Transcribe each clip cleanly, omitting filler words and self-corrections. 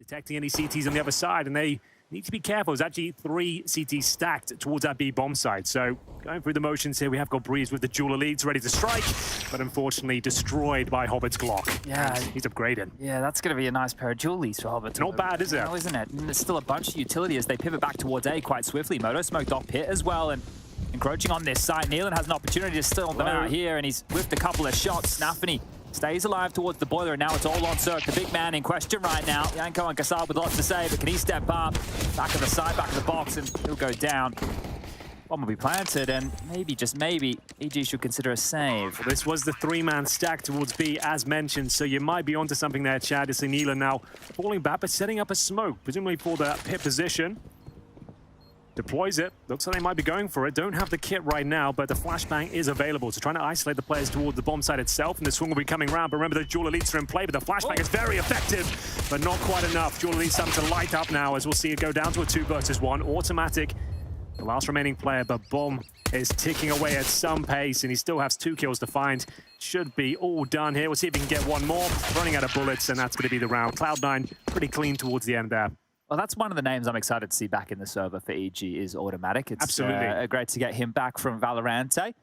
detecting any CTs on the other side, and they need to be careful. There's actually 3 CTs stacked towards that B bomb site. So going through the motions here, we have got Breeze with the dual elites ready to strike, but unfortunately destroyed by Hobbit's Glock. Yeah. He's upgraded. Yeah, that's going to be a nice pair of dual elites for Hobbit. Not bad, is it? No, isn't it? And there's still a bunch of utility as they pivot back towards A quite swiftly. Moto smoked off pit as well, and encroaching on this site. Nealon has an opportunity to steal them out here, and he's whiffed a couple of shots. Snaffany stays alive towards the boiler, and now it's all on Cirque, the big man in question right now. Yanko and Kassab with lots to say, but can he step up? Back of the side, back of the box, and he'll go down. Bomb will be planted, and maybe, just maybe, EG should consider a save. Well, this was the 3-man stack towards B, as mentioned, so you might be onto something there, Chad. You see Nealon now falling back, but setting up a smoke, presumably for the pit position. Deploys it. Looks like they might be going for it. Don't have the kit right now, but the flashbang is available. So trying to isolate the players towards the bomb site itself, and the swing will be coming around. But remember, the dual elites are in play, but the flashbang is very effective, but not quite enough. Dual elites starting to light up now, as we'll see it go down to a 2 versus 1. Automatic, the last remaining player, but Bomb is ticking away at some pace, and he still has 2 kills to find. Should be all done here. We'll see if he can get one more. Running out of bullets, and that's going to be the round. Cloud9 pretty clean towards the end there. Well, that's one of the names I'm excited to see back in the server for EG is Automatic. It's absolutely great to get him back from Valorante.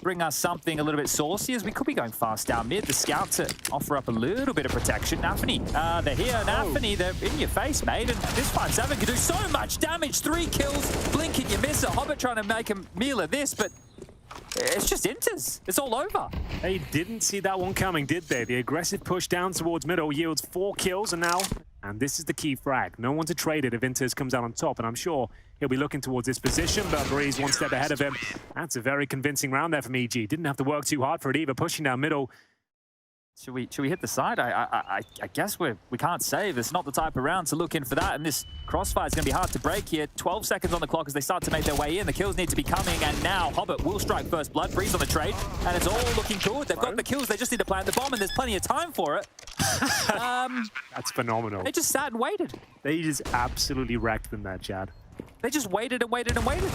Bring us something a little bit saucy, as we could be going fast down mid. The scout to offer up a little bit of protection. Naphany, they're here. Naphany, they're in your face, mate. And this 5-7 can do so much damage. 3 kills, blink and you miss it. Hobbit trying to make a meal of this, but it's just inters. It's all over. They didn't see that one coming, did they? The aggressive push down towards middle yields 4 kills, and now... And this is the key frag. No one to trade it if Inters comes out on top, and I'm sure he'll be looking towards this position, but Breeze 1 step ahead of him. That's a very convincing round there from EG. Didn't have to work too hard for it either, pushing down middle. Should we hit the side? I guess we can't save. It's not the type of round to look in for that, and this crossfire is going to be hard to break here. 12 seconds on the clock as they start to make their way in. The kills need to be coming, and now Hobbit will strike first blood. Breeze on the trade, and it's all looking good. They've got the kills. They just need to plant the bomb, and there's plenty of time for it. That's phenomenal. They just sat and waited. They just absolutely wrecked them there, Chad. They just waited and waited and waited.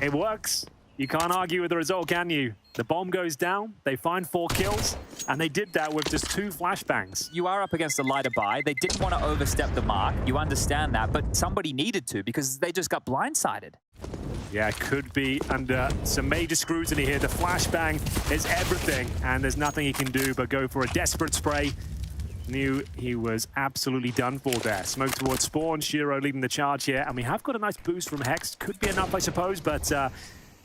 It works. You can't argue with the result, can you? The bomb goes down, they find 4 kills, and they did that with just 2 flashbangs. You are up against a lighter buy. They didn't want to overstep the mark. You understand that, but somebody needed to because they just got blindsided. Yeah, could be under some major scrutiny here. The flashbang is everything, and there's nothing he can do but go for a desperate spray. Knew he was absolutely done for there. Smoke towards spawn, Shiro leading the charge here, and we have got a nice boost from Hex. Could be enough, I suppose, but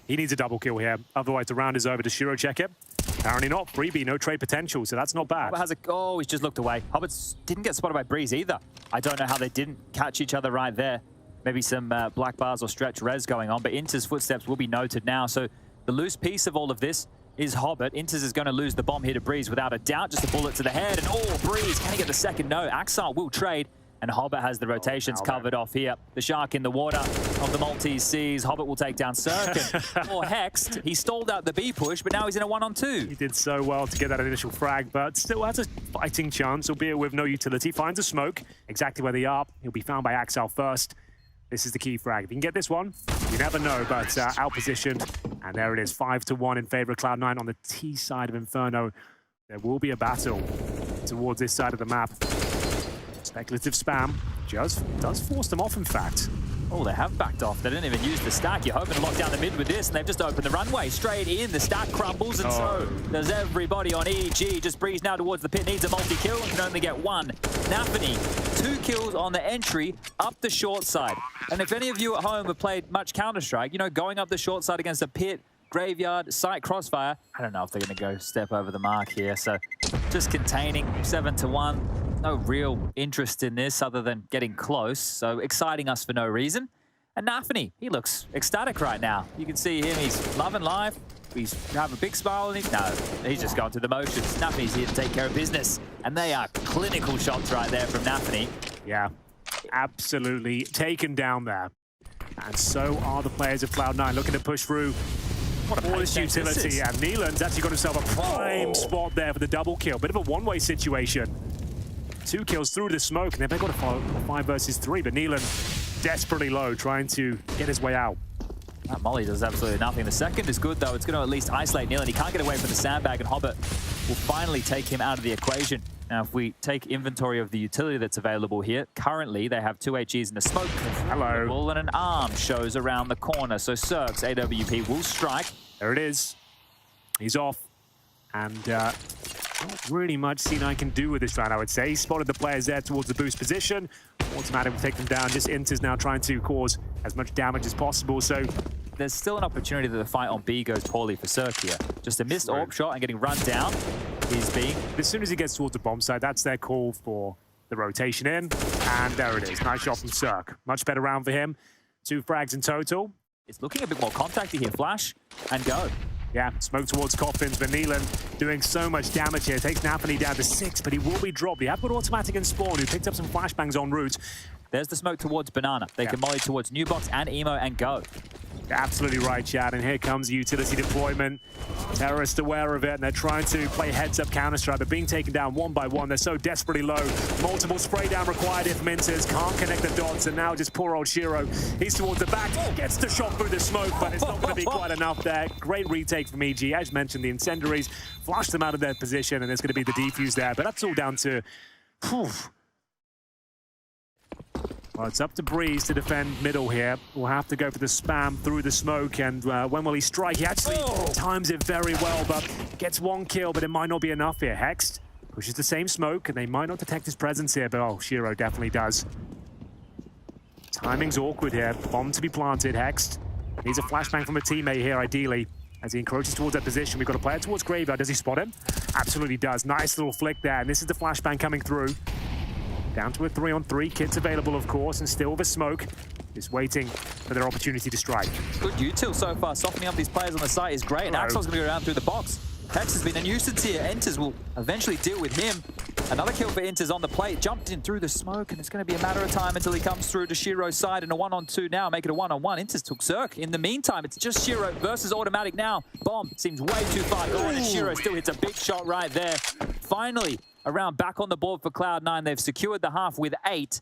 he needs a double kill here. Otherwise, the round is over. Does Shiro check it? Apparently not. Freebie, no trade potential, so that's not bad. Hobbit has he's just looked away. Hobbit didn't get spotted by Breeze either. I don't know how they didn't catch each other right there. Maybe some black bars or stretch res going on, but Inter's footsteps will be noted now. So the loose piece of all of this is Hobbit. Inters is going to lose the bomb here to Breeze without a doubt. Just a bullet to the head, and Breeze, can he get the second? No, Axar will trade. And Hobbit has the rotations covered off here. The shark in the water of the Maltese seas. Hobbit will take down Cirque. Or Hexed. He stalled out the B push, but now he's in a 1-on-2. He did so well to get that initial frag, but still has a fighting chance, albeit with no utility. Finds a smoke, exactly where they are. He'll be found by Axel first. This is the key frag. If you can get this one, you never know, but outpositioned. And there it is, 5-1 in favor of Cloud9 on the T side of Inferno. There will be a battle towards this side of the map. Speculative spam does force them off, in fact. Oh, they have backed off. They didn't even use the stack. You're hoping to lock down the mid with this, and they've just opened the runway straight in. The stack crumbles, and so does everybody on EG. Just Breeze now towards the pit, needs a multi-kill and can only get 1. Naphany, 2 kills on the entry up the short side. And if any of you at home have played much Counter-Strike, you know, going up the short side against a pit, graveyard, site crossfire, I don't know if they're going to go step over the mark here. So just containing 7-1. No real interest in this other than getting close, so exciting us for no reason. And Naphany, he looks ecstatic right now. You can see him, he's loving life. He's having a big smile on his... No, he's just going through the motions. Naphany's here to take care of business. And they are clinical shots right there from Naphany. Yeah, absolutely taken down there. And so are the players of Cloud9 looking to push through all this utility. And Nealon's actually got himself a prime spot there for the double kill. Bit of a one-way situation. 2 kills through the smoke, and they've got a 5 versus 3, but Nealon desperately low, trying to get his way out. That molly does absolutely nothing. The second is good, though. It's going to at least isolate Nealon. He can't get away from the sandbag, and Hobbit will finally take him out of the equation. Now, if we take inventory of the utility that's available here, currently they have 2 HEs and a smoke. Hello. And an arm shows around the corner. So Cirque's AWP will strike. There it is. He's off. And not really much C9 can do with this round, I would say. He spotted the players there towards the boost position. Automatic will take them down. Just Inter's now trying to cause as much damage as possible. So there's still an opportunity that the fight on B goes poorly for Cirque here. Just a missed AWP shot and getting run down. He's being... As soon as he gets towards the bomb side, that's their call for the rotation in. And there it is. Nice shot from Cirque. Much better round for him. 2 frags in total. It's looking a bit more contacty here. Flash and go. Yeah, smoke towards Coffins, but Neelan doing so much damage here. Takes Napany down to 6, but he will be dropped. He have got Automatic and Spawn, who picked up some flashbangs en route. There's the smoke towards Banana. They can molly towards New Box and Emo and go. Absolutely right, Chad. And here comes the utility deployment. Terrorists aware of it, and they're trying to play heads-up counter-strike. They're being taken down one by one. They're so desperately low. Multiple spray down required if Minters can't connect the dots, and now just poor old Shiro. He's towards the back, gets the shot through the smoke, but it's not going to be quite enough there. Great retake from EG. As mentioned, the incendiaries flushed them out of their position, and there's going to be the defuse there. But that's all down to... Well, it's up to Breeze to defend middle here. We'll have to go for the spam through the smoke, and when will he strike? He actually times it very well, but gets 1 kill, but it might not be enough here. Hext pushes the same smoke, and they might not detect his presence here, but oh, Shiro definitely does. Timing's awkward here. Bomb to be planted, Hext. Needs a flashbang from a teammate here, ideally. As he encroaches towards that position, we've got a player towards Graveyard. Does he spot him? Absolutely does. Nice little flick there, and this is the flashbang coming through. Down to a 3-on-3. Kits available, of course, and still with smoke. Just waiting for their opportunity to strike. Good util so far. Softening up these players on the site is great. And Axel's going to go around through the box. Hex has been a nuisance here. Enters will eventually deal with him. Another kill for Enters on the plate. Jumped in through the smoke, and it's going to be a matter of time until he comes through to Shiro's side. And a 1-on-2 now. Make it a 1-on-1. Enters took Cirque. In the meantime, it's just Shiro versus Automatic now. Bomb seems way too far gone, and Shiro still hits a big shot right there. Finally, a round back on the board for Cloud9. They've secured the half with 8.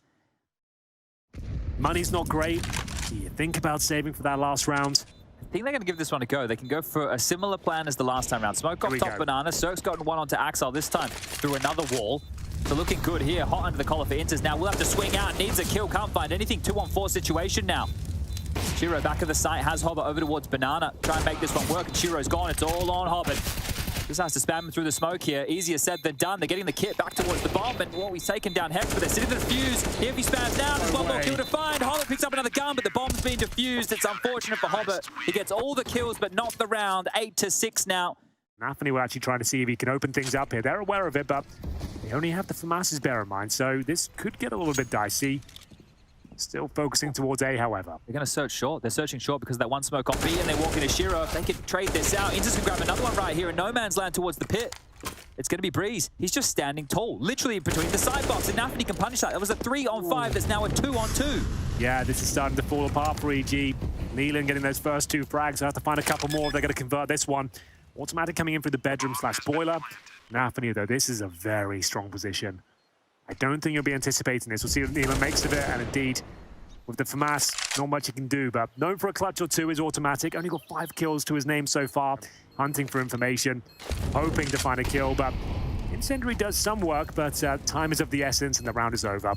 Money's not great. Do you think about saving for that last round? I think they're going to give this one a go. They can go for a similar plan as the last time round. Smoke off top Banana. Cirque's gotten 1 onto Axel this time through another wall. So looking good here. Hot under the collar for Inters now. We'll have to swing out. Needs a kill. Can't find anything. 2-on-4 situation now. Shiro back of the site. Has Hobbit over towards Banana. Try and make this one work. And Shiro's gone. It's all on Hobbit. Just has to spam him through the smoke here. Easier said than done. They're getting the kit back towards the bomb, and he's taken down Hex, but they're sitting in the defuse. Here if he spams down, there's 1 more kill to find. Hobbit picks up another gun, but the bomb's been defused. It's unfortunate for Hobbit. He gets all the kills, but not the round. 8-6 now. Napany will actually try to see if he can open things up here. They're aware of it, but they only have the FAMAS's bear in mind, so this could get a little bit dicey. Still focusing towards A, however. They're going to search short. They're searching short because of that 1 smoke on B, and they walk into Shiro. If they can trade this out, Inters can grab another one right here in no man's land towards the pit. It's going to be Breeze. He's just standing tall, literally between the side box, and Napany can punish that. It was a 3-on-5 that's now a 2-on-2. Yeah, this is starting to fall apart for EG. Neelan getting those first 2 frags. They have to find a couple more if they're going to convert this one. Automatic coming in through the bedroom/boiler. Napany, though, this is a very strong position. I don't think you'll be anticipating this. We'll see what Neelan makes of it, and indeed, with the FAMAS, not much he can do, but known for a clutch or 2 is Automatic. Only got 5 kills to his name so far. Hunting for information, hoping to find a kill, but Incendiary does some work, but time is of the essence and the round is over.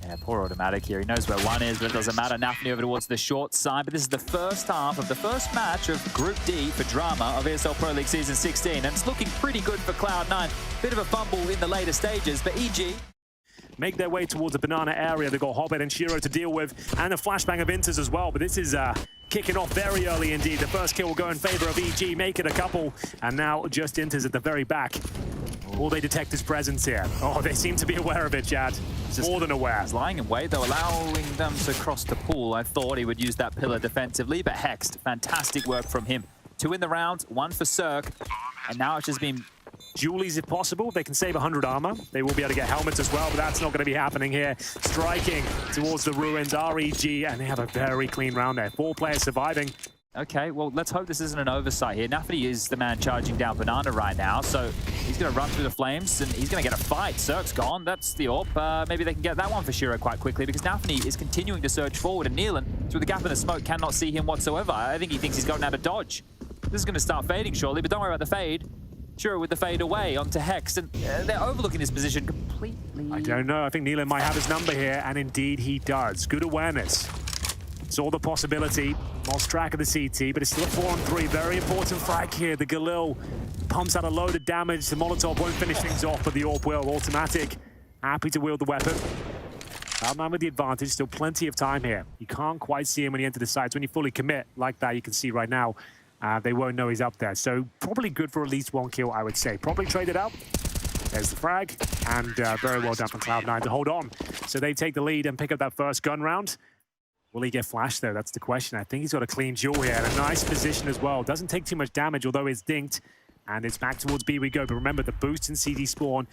Yeah, poor Automatic here. He knows where 1 is, but it doesn't matter. Napany over towards the short side, but this is the first half of the first match of Group D for Drama of ESL Pro League Season 16, and it's looking pretty good for Cloud9. Bit of a fumble in the later stages, but EG make their way towards the banana area. They've got Hobbit and Shiro to deal with, and a flashbang of Inters as well. But this is kicking off very early indeed. The first kill will go in favor of EG, make it a couple, and now just Inters at the very back. Will they detect his presence here? Oh, they seem to be aware of it, Chad. More than aware. He's lying in wait, though, allowing them to cross the pool. I thought he would use that pillar defensively, but Hext, fantastic work from him. 2 in the round, 1 for Cirque, and now it's just been Julies, if possible. They can save 100 armor. They will be able to get helmets as well, but that's not going to be happening here. Striking towards the ruins, REG, and they have a very clean round there. 4 players surviving. Okay, well, let's hope this isn't an oversight here. Napany is the man charging down Banana right now, so he's going to run through the flames, and he's going to get a fight. Cirque's gone. That's the AWP. Maybe they can get that one for Shiro quite quickly, because Napany is continuing to surge forward, and Neelan, through the gap in the smoke, cannot see him whatsoever. I think he thinks he's gotten out of dodge. This is going to start fading, surely, but don't worry about the fade. Shiro with the fade away onto Hex, and they're overlooking his position completely. I don't know. I think Nealon might have his number here, and indeed he does. Good awareness. Saw the possibility. Lost track of the CT, but it's still a 4-on-3. Very important frag here. The Galil pumps out a load of damage. The Molotov won't finish things off, but the AWP will. Automatic. Happy to wield the weapon. Cloud9 with the advantage. Still plenty of time here. You can't quite see him when he enters the sights. When you fully commit like that, you can see right now, they won't know he's up there. So probably good for at least 1 kill, I would say. Probably trade it out. There's the frag, and very well done from Cloud9 to hold on. So they take the lead and pick up that first gun round. Will he get flashed, though? That's the question. I think he's got a clean duel here, and a nice position as well. Doesn't take too much damage, although it's dinked. And it's back towards B we go. But remember, the boost in CD spawn,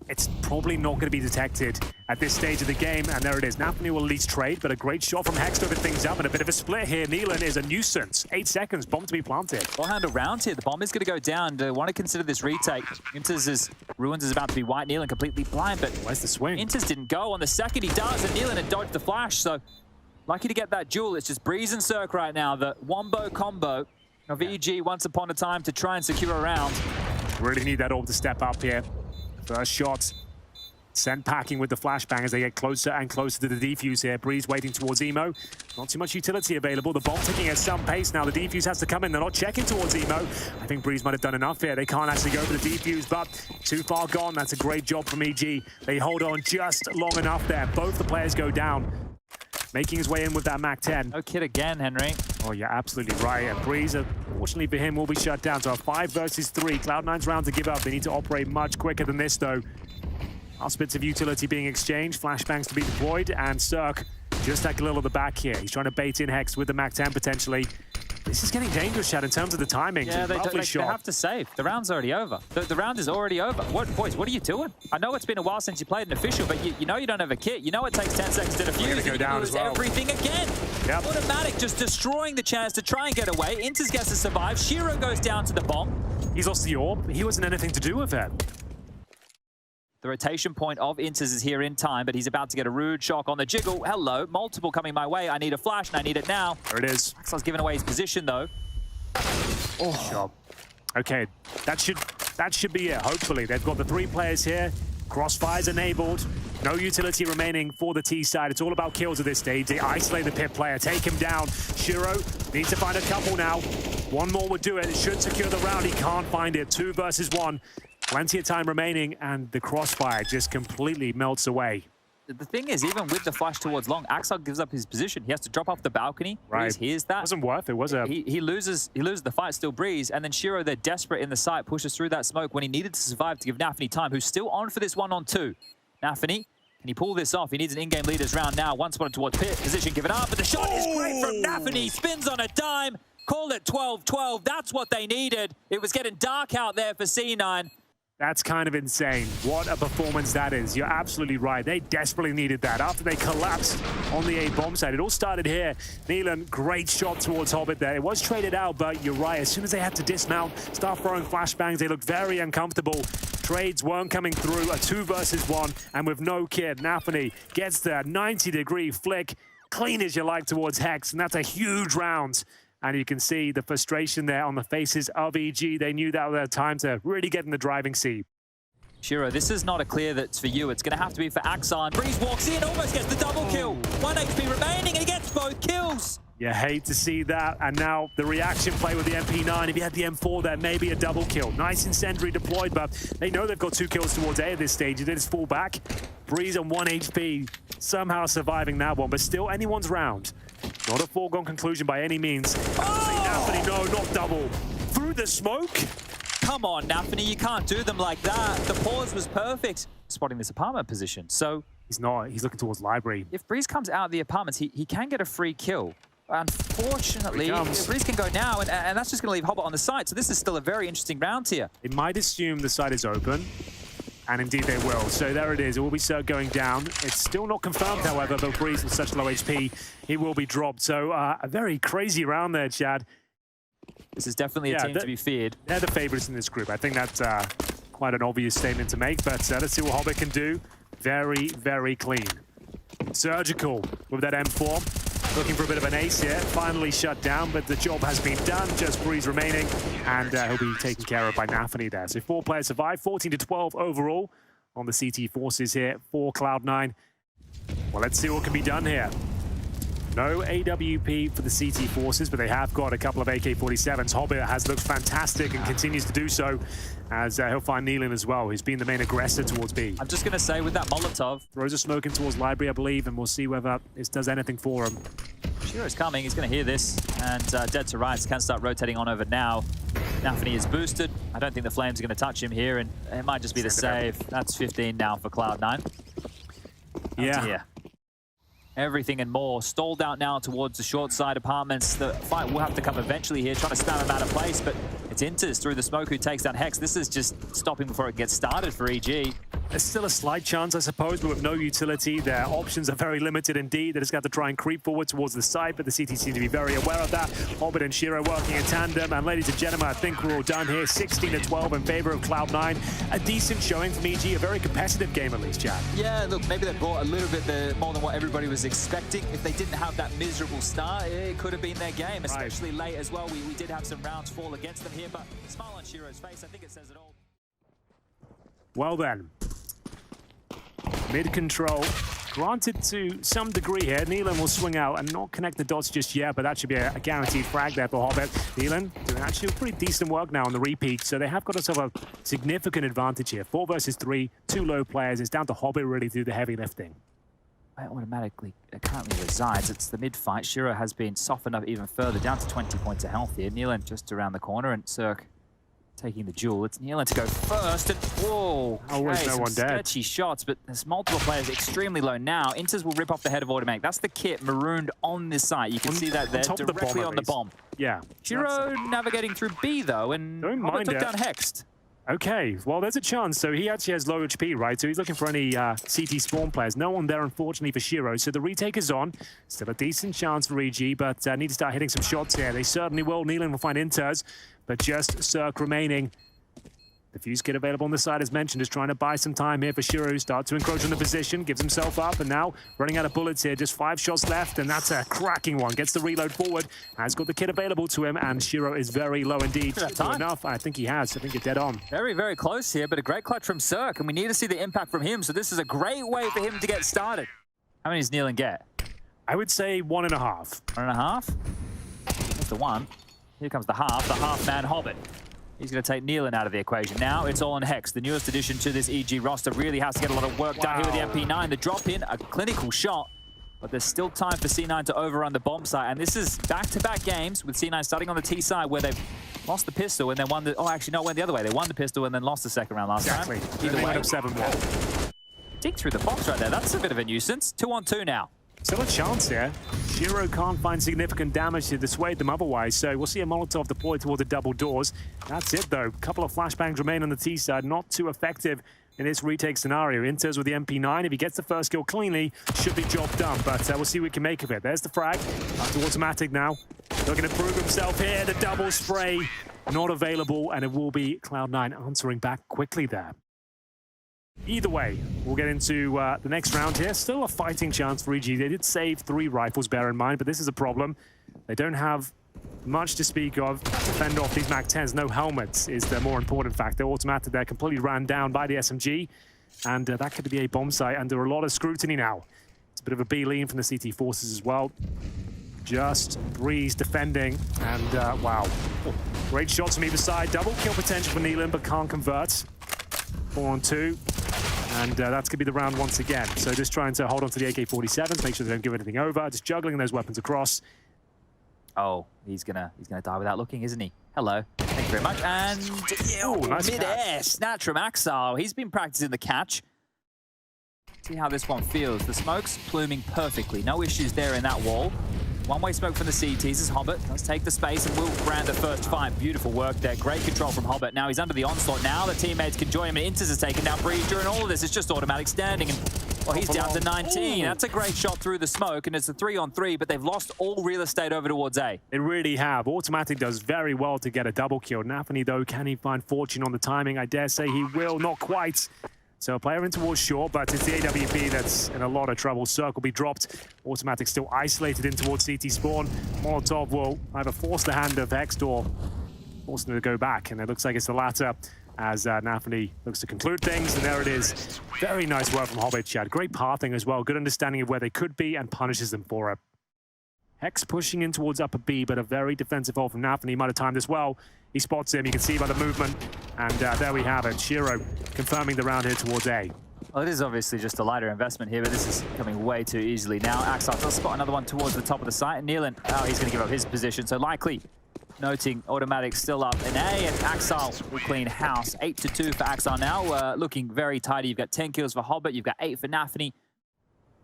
it's probably not going to be detected at this stage of the game. And there it is. Nafany will at least trade, but a great shot from Hex to open things up. And a bit of a split here. Nealon is a nuisance. 8 seconds, bomb to be planted. Well-handled round here. The bomb is going to go down. Do want to consider this retake. Inters' Ruins is about to be white. Nealon completely blind, but where's the swing? Inters didn't go. On the second he does, and Nealon had dodged the flash. So lucky to get that duel. It's just Breeze and Cirque right now. The wombo combo of EG once upon a time to try and secure a round. Really need that AWP to step up here. First shot sent packing with the flashbang as they get closer and closer to the defuse here. Breeze waiting towards Emo. Not too much utility available. The bomb ticking at some pace now. The defuse has to come in. They're not checking towards Emo. I think Breeze might have done enough here. They can't actually go for the defuse, but too far gone. That's a great job from EG. They hold on just long enough there. Both the players go down. Making his way in with that MAC-10. No kid again, Henry. Oh, you're absolutely right. And Breeze, unfortunately for him, will be shut down. So a 5 versus 3. Cloud9's round to give up. They need to operate much quicker than this, though. Last bits of utility being exchanged. Flashbangs to be deployed. And Cirque just like a little at the back here. He's trying to bait in Hex with the MAC-10 potentially. This is getting dangerous, Chad, in terms of the timing. Yeah, they have to save. The round's already over. The round is already over. Boys, what are you doing? I know it's been a while since you played an official, but you know you don't have a kit. You know it takes 10 seconds to defuse. Go down as well. Everything again. Yep. Automatic, just destroying the chance to try and get away. Inters gets to survive. Shiro goes down to the bomb. He's lost the AWP. He wasn't anything to do with it. The rotation point of Inters is here in time, but he's about to get a rude shock on the jiggle. Hello, multiple coming my way. I need a flash, and I need it now. There it is. Axel's giving away his position, though. Oh, job. Okay, that should be it, hopefully. They've got the 3 players here. Crossfire's enabled. No utility remaining for the T side. It's all about kills at this stage. They isolate the pit player, take him down. Shiro needs to find a couple now. 1 more would do it. It should secure the round. He can't find it. 2 versus 1. Plenty of time remaining, and the crossfire just completely melts away. The thing is, even with the flash towards long, Axel gives up his position. He has to drop off the balcony. Right. Breeze hears that. It wasn't worth it, was it? He loses the fight, still Breeze, and then Shiro, they're desperate in the site, pushes through that smoke when he needed to survive to give Nafany time, who's still on for this 1-on-2. Nafany, can he pull this off? He needs an in-game leaders round now. Once spotted towards pit, position given up, but the shot is great from Nafany. Spins on a dime, called it 12-12. That's what they needed. It was getting dark out there for C9. That's kind of insane. What a performance that is. You're absolutely right. They desperately needed that after they collapsed on the A bomb side. It all started here. Nealon, great shot towards Hobbit there. It was traded out, but you're right. As soon as they had to dismount, start throwing flashbangs, they looked very uncomfortable. Trades weren't coming through. A 2 versus 1, and with no kid, Nafany gets the 90-degree flick, clean as you like towards Hex, and that's a huge round. And you can see the frustration there on the faces of EG. They knew that was their time to really get in the driving seat. Shiro, this is not a clear that's for you. It's going to have to be for Axon. Breeze walks in, almost gets the double kill. 1 HP remaining, and he gets both kills. You hate to see that. And now the reaction play with the MP9. If you had the M4 there, maybe a double kill. Nice incendiary deployed, but they know they've got 2 kills towards A at this stage. It is full back. Breeze on 1 HP, somehow surviving that one, but still anyone's round. Not a foregone conclusion by any means. Nafany, no, not double. Through the smoke? Come on, Nafany, you can't do them like that. The pause was perfect. Spotting this apartment position, so... He's not. He's looking towards library. If Breeze comes out of the apartments, he can get a free kill. Unfortunately, Breeze can go now, and that's just going to leave Hobbit on the side. So this is still a very interesting round here. It might assume the side is open. And indeed they will. So there it is. It will be Cirque going down. It's still not confirmed, however, but Breeze with such low HP, he will be dropped. So a very crazy round there, Chad. This is definitely a team to be feared. They're the favorites in this group. I think that's quite an obvious statement to make, but let's see what Hobbit can do. Very, very clean. Surgical with that M4. looking for a bit of an ace here. Finally shut down, but the job has been done. Just Breeze remaining, and he'll be taken care of by Nafany there. So 4 players survive, 14-12 overall on the CT Forces here for Cloud9. Well, let's see what can be done here. No AWP for the CT Forces, but they have got a couple of AK-47s. Hobbit has looked fantastic and continues to do so, as he'll find Nealon as well, who's been the main aggressor towards B. I'm just going to say, with that Molotov... Throws a smoke in towards Library, I believe, and we'll see whether this does anything for him. Shiro's coming, he's going to hear this, and dead to rights can start rotating on over now. Nafany is boosted. I don't think the Flames are going to touch him here, and it might just be the save. That's 15 now for Cloud9. Yeah. Everything and more stalled out now towards the short side apartments. The fight will have to come eventually here, trying to spam him out of place, but it's Inters through the smoke who takes down Hex. This is just stopping before it gets started for EG. There's still a slight chance, I suppose, but with no utility, their options are very limited indeed. They just got to try and creep forward towards the side, but the CT seem to be very aware of that. Hobbit and Shiro working in tandem, and ladies and gentlemen, I think we're all done here. 16-12 in favor of Cloud9. A decent showing from EG, a very competitive game at least, Chad. Yeah, look, maybe they brought a little bit more than what everybody was expecting. If they didn't have that miserable start, it could have been their game, especially late as well. We did have some rounds fall against them here, but smile on Shiro's face, I think it says it all. Well then, mid-control, granted to some degree here. Nealon will swing out and not connect the dots just yet, but that should be a guaranteed frag there for Hobbit. Nealon doing actually pretty decent work now on the repeat, so they have got themselves a significant advantage here. 4 versus 3, 2 low players. It's down to Hobbit really to do the heavy lifting. It automatically currently resides. It's the mid-fight. Shiro has been softened up even further, down to 20 points of health here. Nealon just around the corner, and Cirque taking the duel. It's Nealon to go first, and whoa, okay, no one dead. Sketchy shots, but there's multiple players extremely low now. Inters will rip off the head of Automatic. That's the kit marooned on this site. You can see that there, directly on the bomb. Yeah. Shiro navigating through B though, and Hobbit took down Hexed. Okay, well, there's a chance. So he actually has low HP, right? So he's looking for any CT spawn players. No one there, unfortunately, for Shiro. So the retake is on. Still a decent chance for EG, but need to start hitting some shots here. They certainly will. Nealon will find Inters, but just Cirque remaining. The fuse kit available on the side, as mentioned, is trying to buy some time here for Shiro. Start to encroach on the position, gives himself up, and now running out of bullets here. Just 5 shots left, and that's a cracking one. Gets the reload forward, has got the kit available to him, and Shiro is very low indeed. Enough, I think he has. I think you're dead on. Very, very close here, but a great clutch from Cirque, and we need to see the impact from him, so this is a great way for him to get started. How many does Nealon get? I would say 1.5. 1.5? That's the 1. Here comes the half-man Hobbit. He's going to take Nealon out of the equation. Now it's all on Hex. The newest addition to this EG roster really has to get a lot of work done here with the MP9. The drop in, a clinical shot, but there's still time for C9 to overrun the bomb site. And this is back-to-back games with C9 starting on the T side where they've lost the pistol and then won the... Oh, actually, no, went the other way. They won the pistol and then lost the second round last time. Either way, 7-1. Dig through the box right there. That's a bit of a nuisance. 2-on-2 now. Still a chance here. Shiro can't find significant damage to dissuade them otherwise, so we'll see a Molotov deployed toward the double doors. That's it, though. A couple of flashbangs remain on the T side, not too effective in this retake scenario. Inters with the MP9, if he gets the first kill cleanly, should be job done, but we'll see what we can make of it. There's the frag, up to automatic now. Looking to prove himself here, the double spray, not available, and it will be Cloud9 answering back quickly there. Either way, we'll get into the next round here. Still a fighting chance for EG. They did save 3 rifles, bear in mind, but this is a problem. They don't have much to speak of to fend off these MAC-10s. No helmets is the more important factor. Automatic there completely ran down by the SMG, and that could be a bomb site under a lot of scrutiny now. It's a bit of a B-lean from the CT Forces as well. Just Breeze defending, and wow. Great shots from either side. Double kill potential for Nealon, but can't convert. 4-on-2. And that's going to be the round once again. So just trying to hold on to the AK-47s, make sure they don't give anything over. Just juggling those weapons across. Oh, he's gonna die without looking, isn't he? Hello. Thank you very much. And nice mid-air snatch from Axel. He's been practicing the catch. See how this one feels. The smoke's pluming perfectly. No issues there in that wall. One-way smoke from the CTs as Hobbit does take the space and will grant the first fight. Beautiful work there. Great control from Hobbit. Now he's under the onslaught. Now the teammates can join him, and Inters has taken down Breeze during all of this. It's just automatic standing, and well, he's down to 19. That's a great shot through the smoke, and it's a 3-on-3, but they've lost all real estate over towards A. They really have. Automatic does very well to get a double kill. Nafany, though, can he find fortune on the timing? I dare say he will. Not quite. So a player in towards short, but it's the AWP that's in a lot of trouble. Circle will be dropped. Automatic still isolated in towards CT spawn. Molotov will either force the hand of Hext or force them to go back. And it looks like it's the latter as Nafany looks to conclude things. And there it is. Very nice work from Hobbit, Chad. Great pathing as well. Good understanding of where they could be and punishes them for it. Hex pushing in towards upper B, but a very defensive hold from Nafany. He might have timed this well. He spots him. You can see by the movement. And there we have it. Shiro confirming the round here towards A. Well, it is obviously just a lighter investment here, but this is coming way too easily now. Axel does spot another one towards the top of the site. And Nealon, he's going to give up his position. So likely noting automatic still up in A, and Axel will clean house. 8-2 for Axel now. Looking very tidy. You've got 10 kills for Hobbit. You've got 8 for Nafany.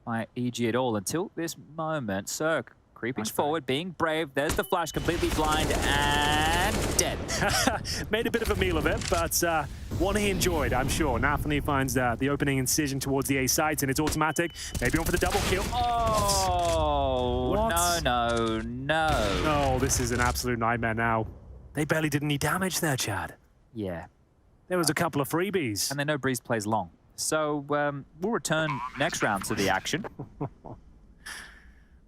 By EG at all until this moment. Cirque creeping forward, being brave. There's the flash, completely blind and dead. Made a bit of a meal of it, but one he enjoyed, I'm sure. Nafany finds the opening incision towards the A site, and it's automatic. Maybe on for the double kill. Oh, what? No. Oh, this is an absolute nightmare now. They barely did any damage there, Chad. Yeah. There was a couple of freebies. And they know Breeze plays long. So we'll return next round to the action.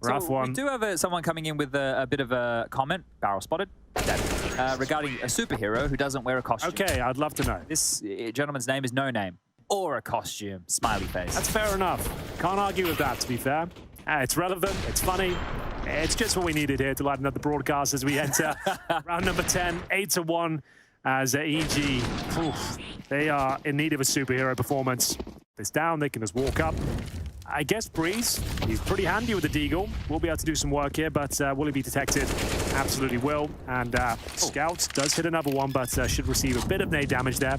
Rough one. We do have someone coming in with a bit of a comment, barrel spotted, regarding a superhero who doesn't wear a costume. Okay, I'd love to know. This gentleman's name is No Name, or a costume, smiley face. That's fair enough. Can't argue with that, to be fair. It's relevant, it's funny. It's just what we needed here to lighten up the broadcast as we enter round number 10, 8-1, as EG, they are in need of a superhero performance. If it's down, they can just walk up. I guess Breeze, he's pretty handy with the Deagle. We'll be able to do some work here, but will he be detected? Absolutely will. And Scout does hit another one, but should receive a bit of nade damage there.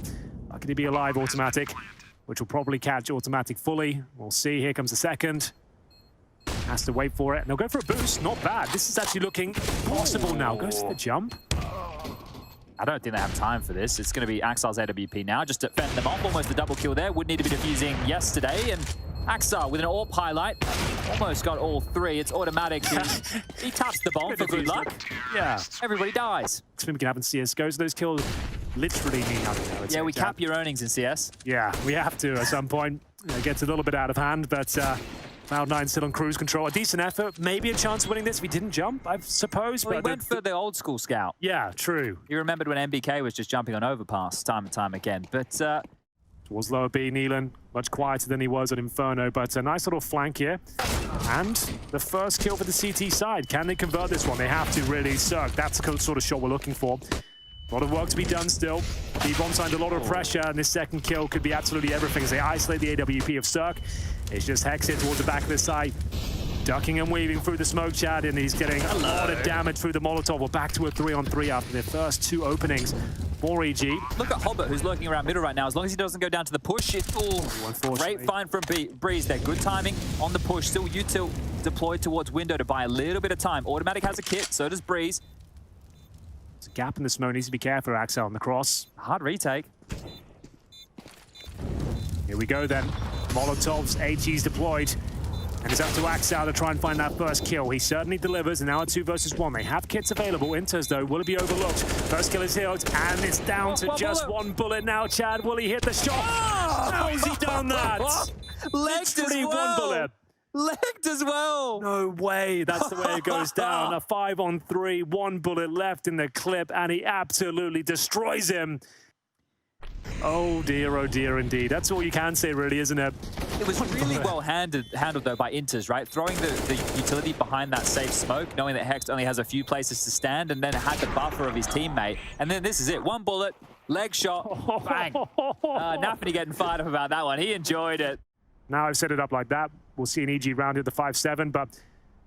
Lucky to be alive, automatic, which will probably catch automatic fully. We'll see. Here comes the second. Has to wait for it. And they'll go for a boost. Not bad. This is actually looking possible now. Goes to the jump. I don't think they have time for this. It's going to be Axel's AWP now, just to fend them off. Almost a double kill there. Would need to be defusing yesterday. And Axel with an AWP highlight. Almost got all 3. It's automatic. He taps the bomb for good luck. Yeah. Everybody dies. Something we can have in CSGO. So those kills literally mean nothing. Yeah, we cap your earnings in CS. Yeah, we have to at some point. It gets a little bit out of hand, but Cloud9 still on cruise control. A decent effort. Maybe a chance of winning this. We didn't jump, I suppose. Well, but he went for the old school scout. Yeah, true. You remembered when MBK was just jumping on overpass time and time again. But towards lower B, Nealon, much quieter than he was at Inferno, but a nice little flank here. And the first kill for the CT side. Can they convert this one? They have to, really. Cirque, that's the sort of shot we're looking for. A lot of work to be done still. B-Bomb's under a lot of pressure, and this second kill could be absolutely everything as they isolate the AWP of Cirque. It's just Hex here towards the back of the site. Ducking and weaving through the smoke, Chad, and he's getting a lot of damage through the Molotov. We're back to a 3-on-3 after their first 2 openings for EG. Look at Hobbit, who's lurking around middle right now. As long as he doesn't go down to the push, great find from Breeze there. Good timing on the push. Still util deployed towards window to buy a little bit of time. Automatic has a kit, so does Breeze. There's a gap in the smoke. Needs to be careful, Axel, on the cross. Hard retake. Here we go then. Molotovs, AG's deployed. And it's up to Axel to try and find that first kill. He certainly delivers, and now a 2 versus 1. They have kits available. Inters, though, will it be overlooked? First kill is hit, and it's down to just one bullet now, Chad. Will he hit the shot? How's he done that? Legged as well. One bullet. Legged as well. No way. That's the way it goes down. A 5-on-3, 1 bullet left in the clip, and he absolutely destroys him. Oh dear, indeed. That's all you can say, really, isn't it? It was really well handled, though, by Inters, right? Throwing the utility behind that safe smoke, knowing that Hex only has a few places to stand, and then had the buffer of his teammate. And then this is it. 1 bullet, leg shot, bang. Nafany getting fired up about that one. He enjoyed it. Now I've set it up like that. We'll see an EG round at the 5-7, but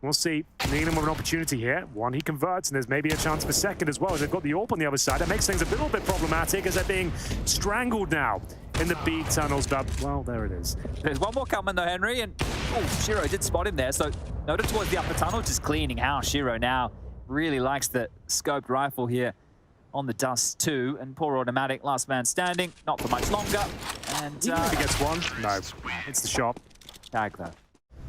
we'll see. Nealon with an opportunity here. One, he converts, and there's maybe a chance for second as well. They've got the AWP on the other side. That makes things a little bit problematic as they're being strangled now in the B tunnels, but, well, there it is. There's one more coming, though, Henry, and, Shiro did spot him there, so noted towards the upper tunnel, just cleaning house. Shiro now really likes the scoped rifle here on the dust, too, and poor automatic, last man standing, not for much longer, and... Even if he gets one, no, it's the shot. Tag, though.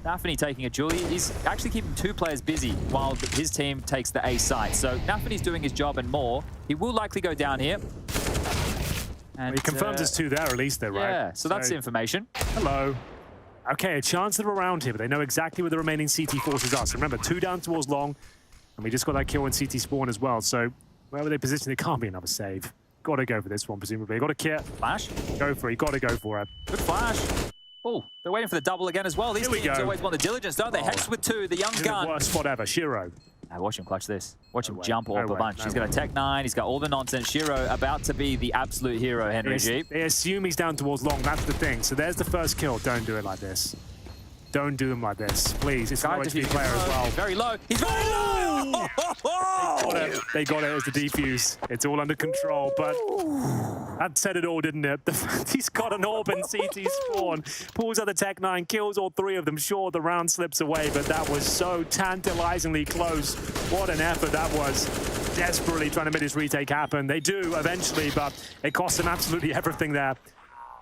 Nafany taking a duel. He's actually keeping 2 players busy while his team takes the A site. So Nafany's doing his job and more. He will likely go down here. And He confirms there's 2 there at least, though, right? Yeah, so that's the information. Hello. Okay, a chance that are around here, but they know exactly where the remaining CT forces are. So remember, 2 down towards long, and we just got that kill in CT spawn as well. So wherever they position, it can't be another save. Got to go for this one, presumably. Got a kit. Flash. Go for it. Got to go for it. Good flash. Oh, they're waiting for the double again as well. These teams always want the diligence, don't they? Hex with 2, the young gun. The worst spot ever, Shiro. Now watch him clutch this. Watch him jump off a bunch. He's got a Tech 9. He's got all the nonsense. Shiro about to be the absolute hero, Henry G. They assume he's down towards long. That's the thing. So there's the first kill. Don't do it like this. Don't do him like this, please. It's an HP player as well. Very low. He's very low! They got it as the defuse. It's all under control, but that said it all, didn't it? He's got an orb in CT spawn, pulls out the Tech 9, kills all 3 of them. Sure, the round slips away, but that was so tantalizingly close. What an effort that was. Desperately trying to make this retake happen. They do eventually, but it cost them absolutely everything there.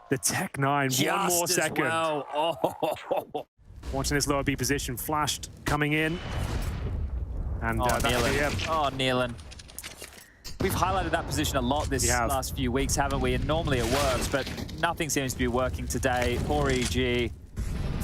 The Tech 9, one more second. Well. Watching this lower B position, flashed coming in. And Nealon. We've highlighted that position a lot this last few weeks, haven't we? And normally it works, but nothing seems to be working today. Poor EG.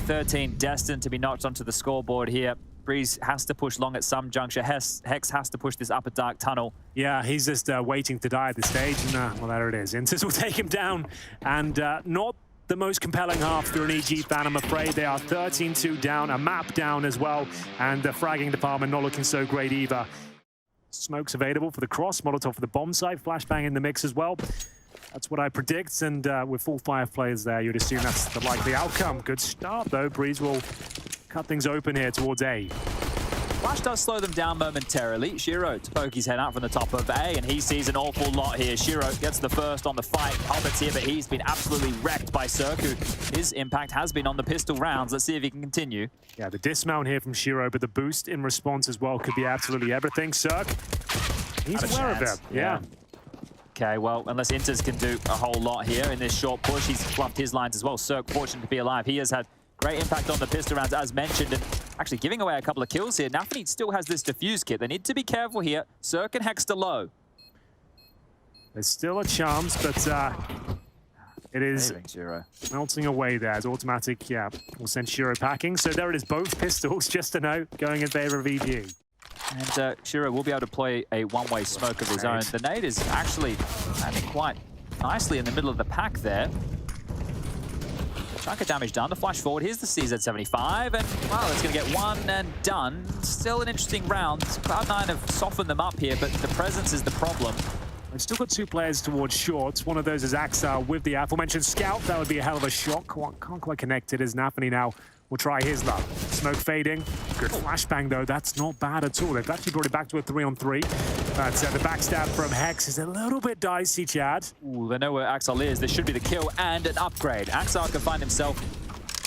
13 destined to be knocked onto the scoreboard here. Breeze has to push long at some juncture. Hex has to push this upper dark tunnel. Yeah, he's just waiting to die at this stage. And, well, there it is. ENTZ will take him down. And not the most compelling half through an EG fan, I'm afraid. They are 13-2 down, a map down as well. And the fragging department not looking so great either. Smoke's available for the cross, Molotov for the bomb site, flashbang in the mix as well. That's what I predict, and with full 5 players there, you'd assume that's the likely outcome. Good start, though. Breeze will cut things open here towards A. Flash does slow them down momentarily. Shiro to poke his head out from the top of A, and he sees an awful lot here. Shiro gets the first on the fight. Hobbit's here, but he's been absolutely wrecked by Circu. His impact has been on the pistol rounds. Let's see if he can continue. Yeah, the dismount here from Shiro, but the boost in response as well could be absolutely everything. Circ, he's aware of it. Yeah. Okay, well, unless ENTZ can do a whole lot here in this short push, he's fluffed his lines as well. Circ, fortunate to be alive. He has had great impact on the pistol rounds, as mentioned, and actually giving away a couple of kills here. Nafany still has this defuse kit. They need to be careful here. Circ and Hex to low. There's still a chance, but it is melting away there. As automatic, will send Shiro packing. So there it is, both pistols, just a note, going in favor of EG. And Shiro will be able to play a one-way smoke of his own. The nade is actually landing quite nicely in the middle of the pack there. Chunk of damage done. The flash forward. Here's the CZ75, and wow, it's going to get one and done. Still an interesting round. Cloud9 have softened them up here, but the presence is the problem. We've still got 2 players towards shorts. One of those is Axel with the aforementioned scout. That would be a hell of a shot. Can't quite connect it as Nafany now will try his luck. Smoke fading. Good flashbang, though. That's not bad at all. They've actually brought it back to a 3-on-3. But the backstab from Hex is a little bit dicey, Chad. Ooh, they know where Axel is. This should be the kill and an upgrade. Axel can find himself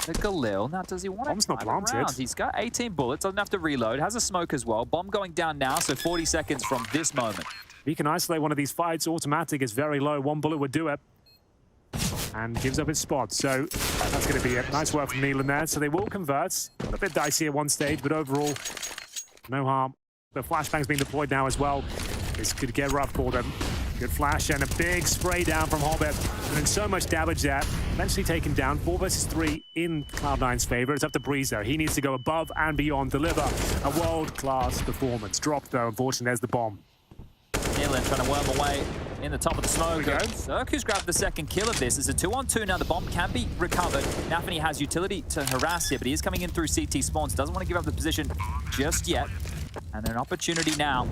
a Galil. Now, does he want Bomb's not planted. He's got 18 bullets. Doesn't have to reload. Has a smoke as well. Bomb going down now, so 40 seconds from this moment. He can isolate one of these fights. Automatic is very low. 1 bullet would do it. And gives up his spot. So that's going to be it. Nice work from Nealon there. So they will convert. A bit dicey at one stage, but overall, no harm. The flashbang's being deployed now as well. This could get rough for them. Good flash and a big spray down from Hobbit. Doing so much damage there. Eventually taken down. 4 versus 3 in Cloud9's favor. It's up to Breeze though. He needs to go above and beyond. Deliver a world-class performance. Dropped though. Unfortunately, there's the bomb. Nealon trying to worm away in the top of the smoke. Circu's grabbed the second kill of this. It's a 2-on-2 now. The bomb can be recovered. Nafany has utility to harass here, but he is coming in through CT spawns. Doesn't want to give up the position just yet. And an opportunity now.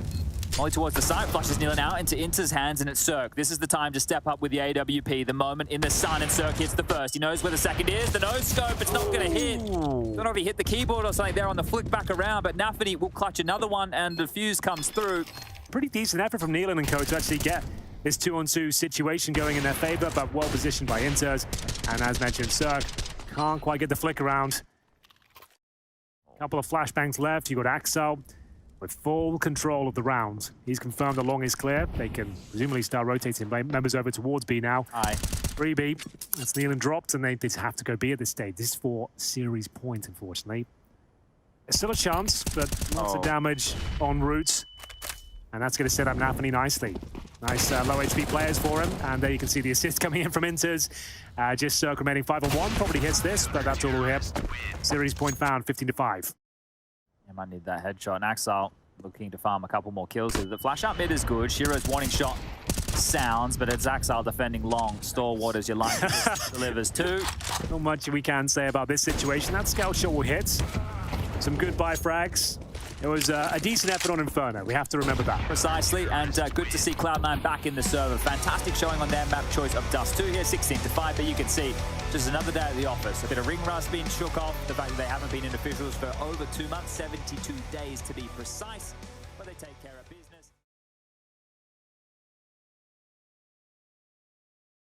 Molly towards the side, flushes Nealon out into ENTZ's hands, and it's Circ. This is the time to step up with the AWP. The moment in the sun, and Circ hits the first. He knows where the second is. The no-scope, it's not going to hit. Don't know if he hit the keyboard or something there on the flick back around, but Nafany will clutch another one, and the fuse comes through. Pretty decent effort from Nealon and co to actually get this 2-on-2 situation going in their favor, but well positioned by ENTZ. And as mentioned, Circ can't quite get the flick around. Couple of flashbangs left. You got Axel with full control of the round. He's confirmed the long is clear. They can presumably start rotating members over towards B now. 3B. That's Nealon dropped, and they just have to go B at this stage. This is for series point, unfortunately. There's still a chance, but lots of damage en route. And that's going to set up Nafany nicely. Nice low HP players for him. And there you can see the assist coming in from Inters. Just circumventing 5-on-1. Probably hits this, but that's all we'll hit. Series point found, 15-5. You might need that headshot. And Axel looking to farm a couple more kills. The flash up mid is good. Shiro's warning shot sounds, but it's Axel defending long. Stalwart as your line delivers two. Not much we can say about this situation. That scout shot will hit. Some goodbye frags. It was a decent effort on Inferno. We have to remember that. Precisely, and good to see Cloud9 back in the server. Fantastic showing on their map choice of Dust 2 here, 16-5, but you can see just another day at the office. A bit of ring rust being shook off, the fact that they haven't been in officials for over 2 months, 72 days to be precise, but they take care of business.